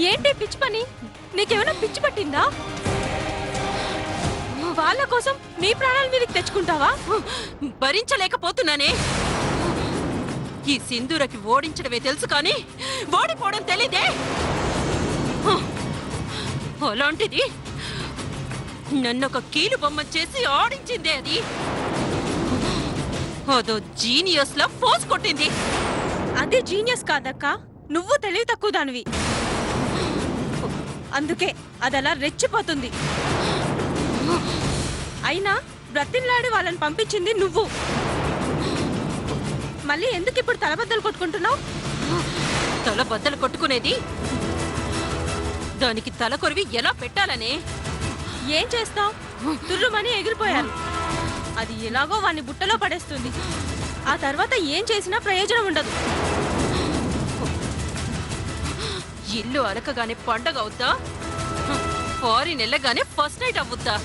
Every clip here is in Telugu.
ఏంటి పిచ్చి పని? నీకేమైనా పిచ్చి పట్టిందా? వాళ్ళ కోసం నీ ప్రాణాల మీదకి తెచ్చుకుంటావా? భరించలేకపోతున్నానే. ఈ సింధూరకి ఓడించడమే తెలుసు కానీ ఓడిపోవడం తెలీదే. అలాంటిది నన్నొక కీలు బొమ్మ చేసి ఆడించిందే. అది అదో జీనియస్ లా ఫోర్స్ కొట్టింది. అదే జీనియస్ కాదక్క, నువ్వు తెలివి తక్కువ దానివి. అందుకే అదలా రెచ్చిపోతుంది. అయినా బ్రతిన్లాడి వాళ్ళని పంపించింది నువ్వు. మళ్ళీ ఎందుకు ఇప్పుడు తలబద్దలు కొట్టుకుంటున్నావు? తలబద్దలు కొట్టుకునేది దానికి తల కొరివి ఎలా పెట్టాలనే. ఏం చేస్తావు? తుర్రుమని ఎగిరిపోయారు. అది ఎలాగో వాణ్ణి బుట్టలో పడేస్తుంది. ఆ తర్వాత ఏం చేసినా ప్రయోజనం ఉండదు. ఇల్లు అలకగానే పండగ అవుతా, ఫారిన్ వెళ్ళగానే ఫస్ట్ నైట్ అవుతా.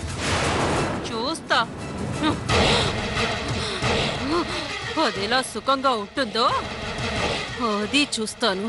చూస్తా అదెలా సుఖంగా ఉంటుందో. అది చూస్తాను.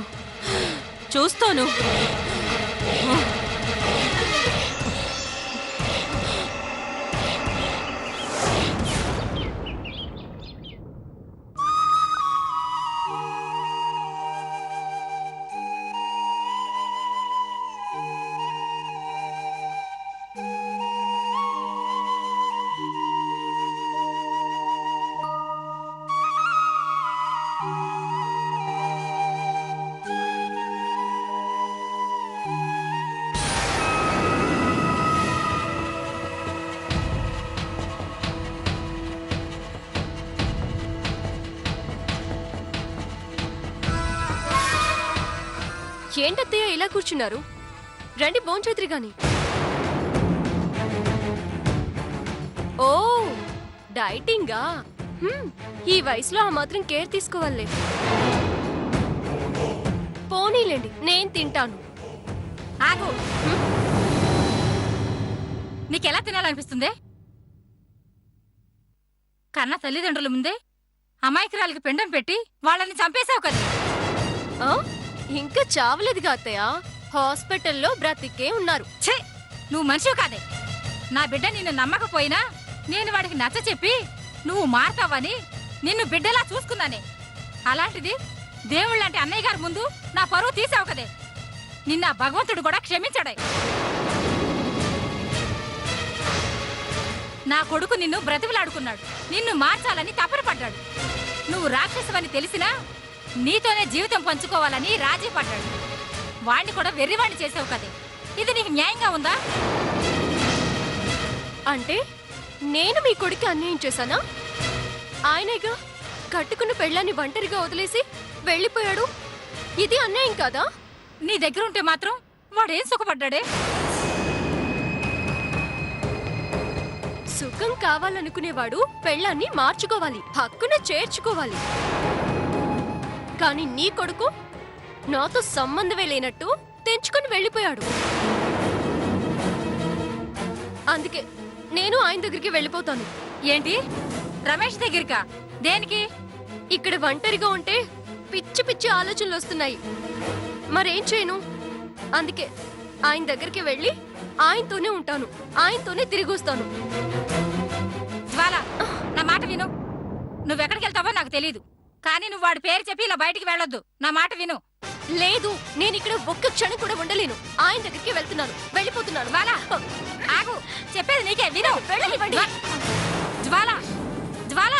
ఏంటత్తయ్య ఇలా కూర్చున్నారు? రండి భోంచేతురి గాని. ఓ డైటింగా? ఈ వయసులో ఆ మాత్రం కేర్ తీసుకోవాలే. పోనీలేండి, నేను తింటాను. ఆగు. నీకెలా తినాలనిపిస్తుంది? కన్న తల్లిదండ్రుల ముందే అమాయకురాలకి పిండం పెట్టి వాళ్ళని చంపేశావు కదా. ఇంకా చావలేదుగా అత్తయ్య, హాస్పిటల్లో బ్రతికే ఉన్నారు. ఛే, నువ్వు మనిషివి కాదే. నా బిడ్డ నిన్ను నమ్మకపోయినా నేను వాడికి నచ్చ చెప్పి నువ్వు మారతావని నిన్ను బిడ్డలా చూసుకున్నానే. అలాంటిది దేవుళ్ళంటే అన్నయ్య గారి ముందు నా పరువు తీసావు కదే. నిన్న భగవంతుడు కూడా క్షమించడే. నా కొడుకు నిన్ను బ్రతిమలాడుకున్నాడు, నిన్ను మార్చాలని తపన పడ్డాడు. నువ్వు రాక్షసవని తెలిసినా నీతోనే జీవితం పంచుకోవాలని రాజీ పడ్డాడు. వాణ్ణి కూడా వెర్రివాణ్ణి చేసావు కదే. ఇది నీకు న్యాయంగా ఉందా? అంటే నేను మీ కొడుకు అన్యాయం చేశానా? ఆయనేగా కట్టుకున్న పెళ్ళాన్ని ఒంటరిగా వదిలేసి వెళ్ళిపోయాడు. ఇది అన్యాయం కాదా? నీ దగ్గరుంటే మాత్రం వాడేం సుఖపడ్డాడే? సుఖం కావాలనుకునేవాడు పెళ్ళాన్ని మార్చుకోవాలి, హక్కున చేర్చుకోవాలి. కానీ నీ కొడుకు నాతో సంబంధమే లేనట్టు తెంచుకొని వెళ్ళిపోయాడు. అందుకే నేను ఆయన దగ్గరికి వెళ్ళిపోతాను. ఏంటి, రమేష్ దగ్గరికా? దేనికి? ఇక్కడ ఒంటరిగా ఉంటే పిచ్చి పిచ్చి ఆలోచనలు వస్తున్నాయి. మరేం చేయను? అందుకే ఆయన దగ్గరికి వెళ్ళి ఆయనతోనే ఉంటాను, ఆయనతోనే తిరిగి వస్తాను. జ్వాల, నా మాట విను. నువ్వెక్కడికి వెళ్తావో నాకు తెలీదు, కానీ నువ్వు వాడి పేరు చెప్పి ఇలా బయటికి వెళ్ళొద్దు. నా మాట విను. లేదు, నేను ఇక్కడ ఒక్క క్షణం కూడా ఉండలేను. ఆయన దగ్గరికి వెళ్తున్నాను, వెళ్ళిపోతున్నాను. జ్వాల, ఆగు, చెప్పేది నీకే, విను. వెళ్ళనివ్వండి. జ్వాల, జ్వాల.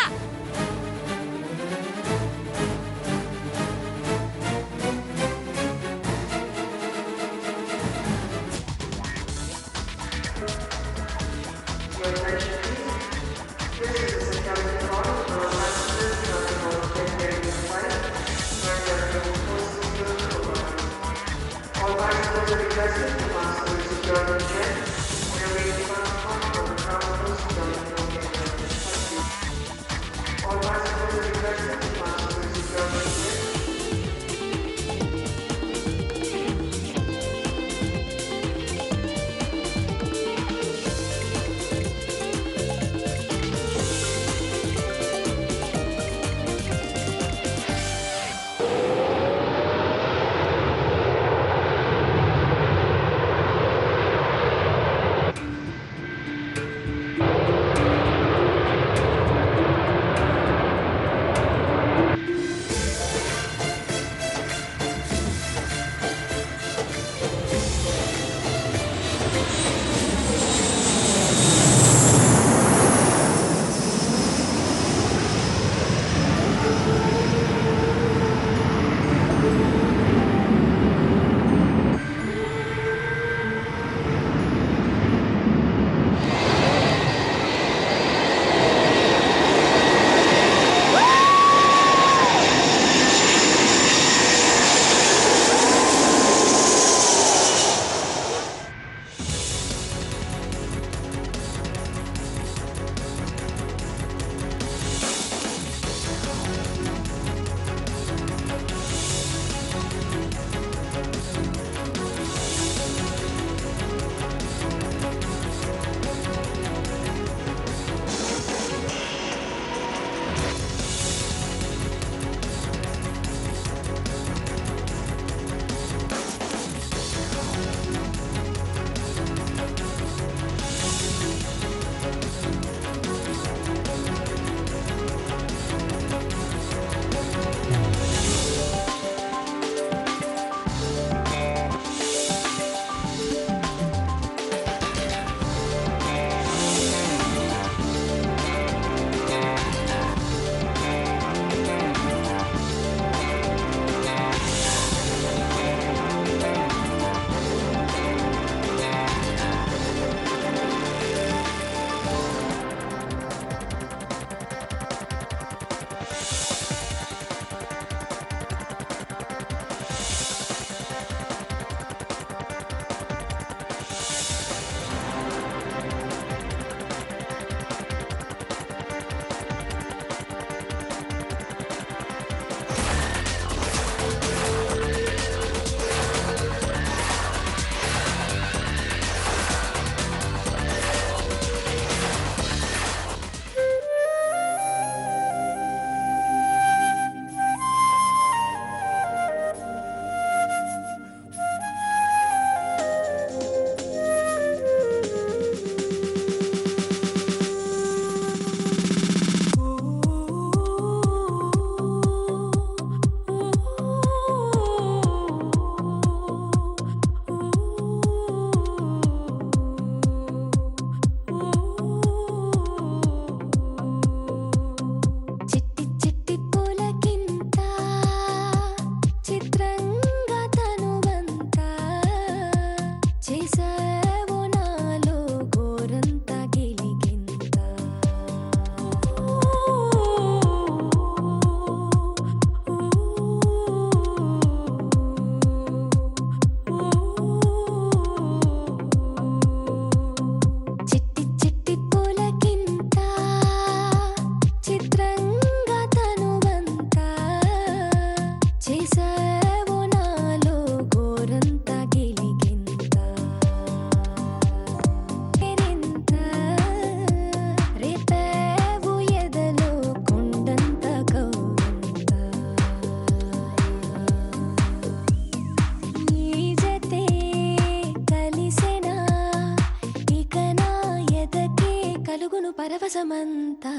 మోసమంతా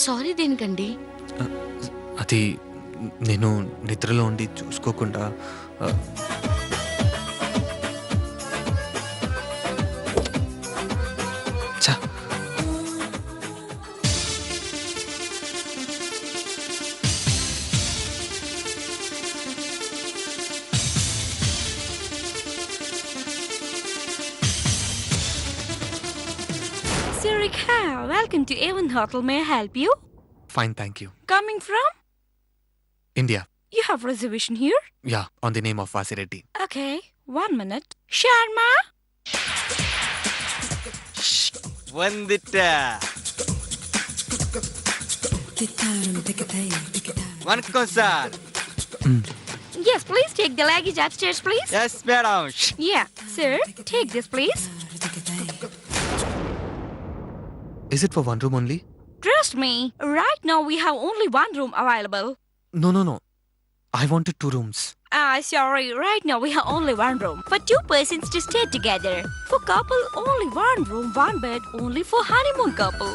సారీ దేనికండి? అది నేను నిద్రలో ఉండి చూసుకోకుండా Sirika, welcome to Avon Hotel. May I help you? Fine, thank you. Coming from? India. You have reservation here? Yeah, on the name of Vasireddy. Okay, 1 minute. Sharma? Vandita. Vanakkam sir. Yes, please take the luggage upstairs, please. Yes, madam. Yeah, sir, take this, please. Is it for one room only? Trust me, right now we have only 1 room available. No. I wanted 2 rooms. Sorry, right now we have only 1 room. For 2 persons to stay together. For couple, only 1 room, 1 bed, only for honeymoon couple.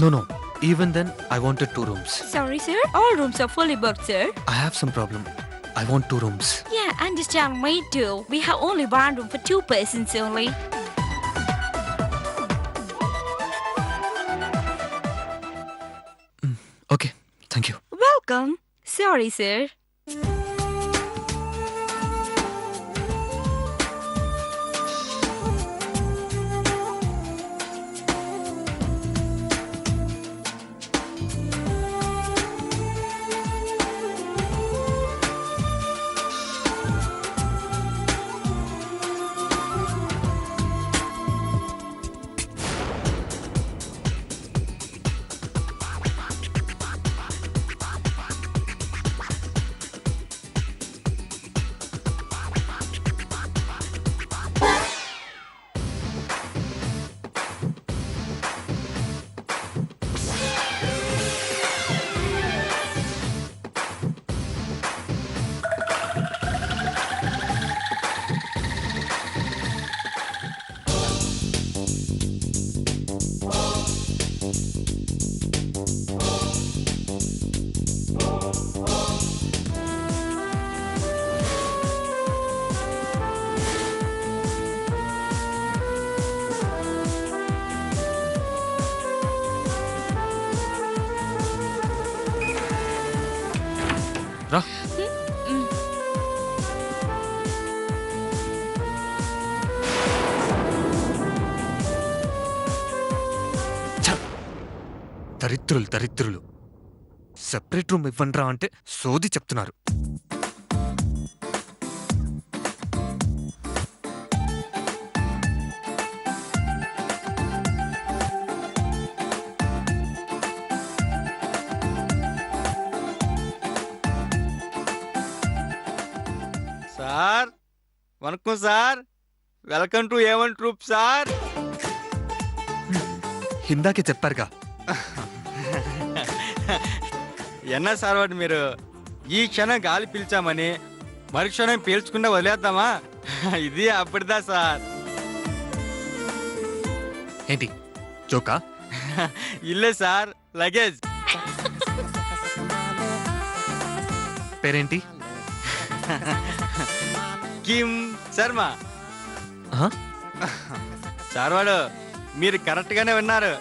No. Even then, I wanted 2 rooms. Sorry, sir. All rooms are fully booked, sir. I have some problem. I want 2 rooms. Yeah, understand me too. We have only 1 room for 2 persons only. Okay, thank you. Welcome. Sorry, sir. దరిద్రులు దరిద్రులు. సెపరేట్ రూమ్ ఇవ్వండ్రా అంటే సోది చెప్తున్నారు. సార్ వణకం sir. Welcome to A one troupe sir. ఇందాకే చెప్పారుగా. ఎన్నా సార్ వాడు మీరు ఈ క్షణం గాలి పీల్చామని మరుక్షణం పీల్చకుండా వదిలేద్దామా? ఇది అప్పటిదా సార్. ఏంటి జోకా? ఇల్లే సార్ లగేజ్. పేరేంటి? కిమ్ శర్మ. ఆహా, సార్ వాడు మీరు కరెక్ట్ గానే విన్నారు.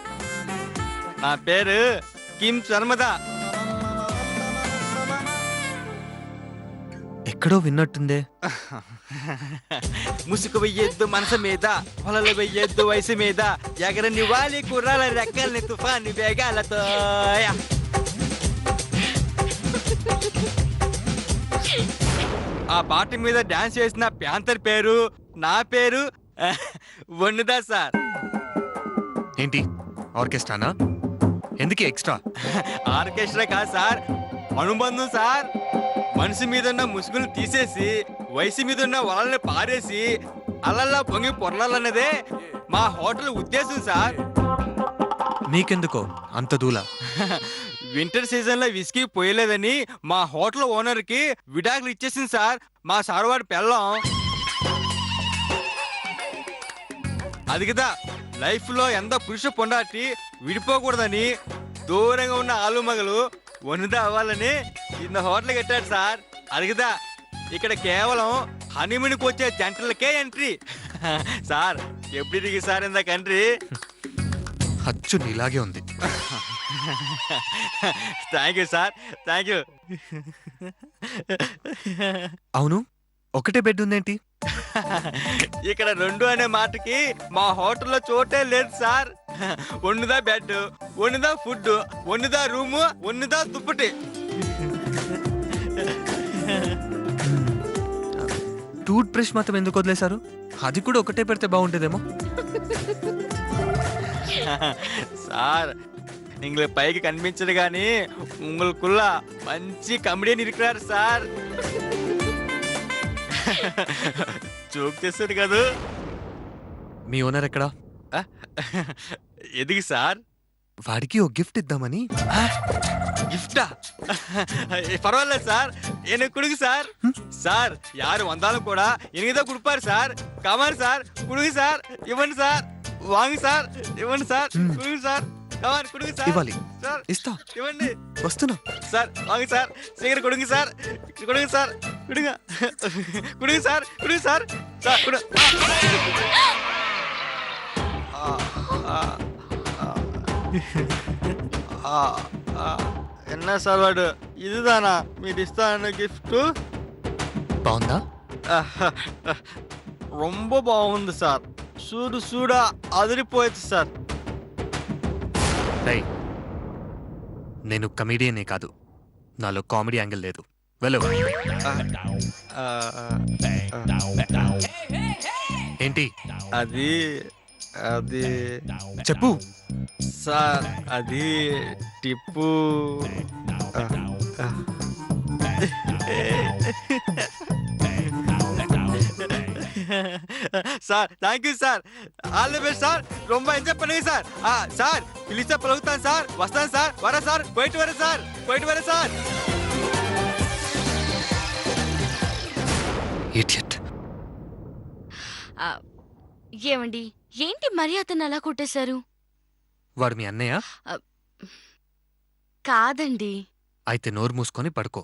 నా పేరు కిమ్ శర్మదా. ఎక్కడో విన్నట్టుందే. ముసుగు వెయ్యొద్దు మనసు మీద, పొలలు వెయ్యొద్దు వయసు మీద, ఎగరని వాలి కుర్రాల రెక్కల్ని తుఫాను వేగాలతో. ఆ పాట మీద డాన్స్ చేసిన ప్యాంతర్ పేరు నా పేరు వన్నుదా సార్. ఏంటి ఆర్కెస్ట్రానా? ఎందుకు ఎక్స్ట్రా? ఆర్కెస్ట్రా కాదు సార్, అనుబంధం సార్. మనసు మీద ఉన్న ముసుగులు తీసేసి వయసు మీద ఉన్న వాళ్ళని పారేసి అలల్లా పొంగి పొరలాలన్నదే మా హోటల్ ఉద్దేశం సార్. మీకెందుకో అంత దూల? వింటర్ సీజన్ లో విస్కీ పోయలేదని మా హోటల్ ఓనర్ కి విడాకులు ఇచ్చేసింది సార్ మా సార్వాడి పెళ్ళం. అది కదా లైఫ్ లో ఎంత పురుష పొండాటి విడిపోకూడదని దూరంగా ఉన్న ఆలు మగలు వనుదా అవ్వాలని ఇంత హోటల్ కట్టాడు సార్. అది కదా ఇక్కడ కేవలం హనీమూన్కి వచ్చే జంటలకే ఎంట్రీ. సార్ ఎప్పుడు దిగి సార్ ఇంత కంట్రీ. అచ్చు నీలాగే ఉంది. Thank you sir, thank you. అవును, ఒకటే బెడ్ ఉందేంటి? ఇక్కడ రెండు అనే మాటకి మా హోటల్లో చోటే లేదు సార్. ఒన్నుదా బెడ్, ఒన్నుదా ఫుడ్, ఒన్నుదా రూము, ఒన్నుదా దుప్పటి. టూత్ బ్రష్ మాత్రం ఎందుకు వదిలేశారు? అది కూడా ఒకటే పెడితే బాగుంటుందేమో. సార్ உங்களுக்கு పైకి కనిపించదు కానీ உங்களுக்குள்ள మంచి కమెడియన్ ఇరుకున్నారు సార్. జోక్ చేస్తాడు కదా. మీ ఓనర్ ఎక్కడా? ఎదిగి సార్ వాడికి ఓ గిఫ్ట్ ఇద్దామని. గిఫ్టా? పర్వాలేదు సార్, எனக்கு கொடுங்க சார். சார் யாரு வந்தாலும் கூட எனக்கு தான் கொடுப்பாரு சார். கமான் சார், கொடுங்க சார், இவன் சார், வாங்க சார், இவன் சார், கொடுங்க சார், கமான் கொடுங்க சார். ఇవ్వాలి, సార్ ఇస్తా, ఇవ్వండి వస్తున్నా. సార్. வாங்க சார், சீக்கிரம் கொடுங்க சார், கொடுங்க சார், கொடுங்க, கொடுங்க சார், கொடுங்க சார், சார் கொடு. என்ன சார் వాడు இதுதானா మీరు ఇస్తాన గిఫ్ట్? బాగుందా? ரொம்ப బాగుంది సార్. చూడు చూడా అదిరిపోయింది సార్. రేయ్, నేను కమెడియనే కాదు, నాలో కామెడీ యాంగిల్ లేదు. వెళ్ళు. ఏంటి అది అది చెప్పు. సార్ అది టిప్పు. Sir thank you sir, all the best sir. ரொம்ப ఎంజాయ్ பண்ணுங்க సార్. సార్ పిలిచా పలుకుతాను సార్, వస్తాను సార్, వరా సార్, పోయిట్ వరా సార్, పోయిట్ వరా సార్. ఇడియట్. ఏమండి, ఏంటి మరి అతను అలా కొట్టేశారు? వాడు మీ అన్నయ్య? కాదండి. అయితే నోరు మూసుకొని పడుకో.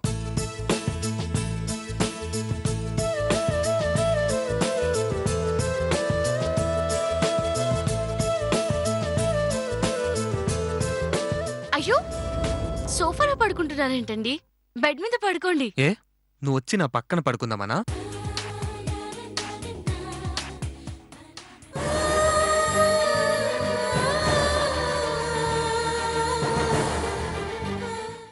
అయ్యో, సోఫాలో పడుకుంటున్నారేంటండి? బెడ్ మీద పడుకోండి. ఏ, నువ్వు వచ్చి నా పక్కన పడుకుందామనా?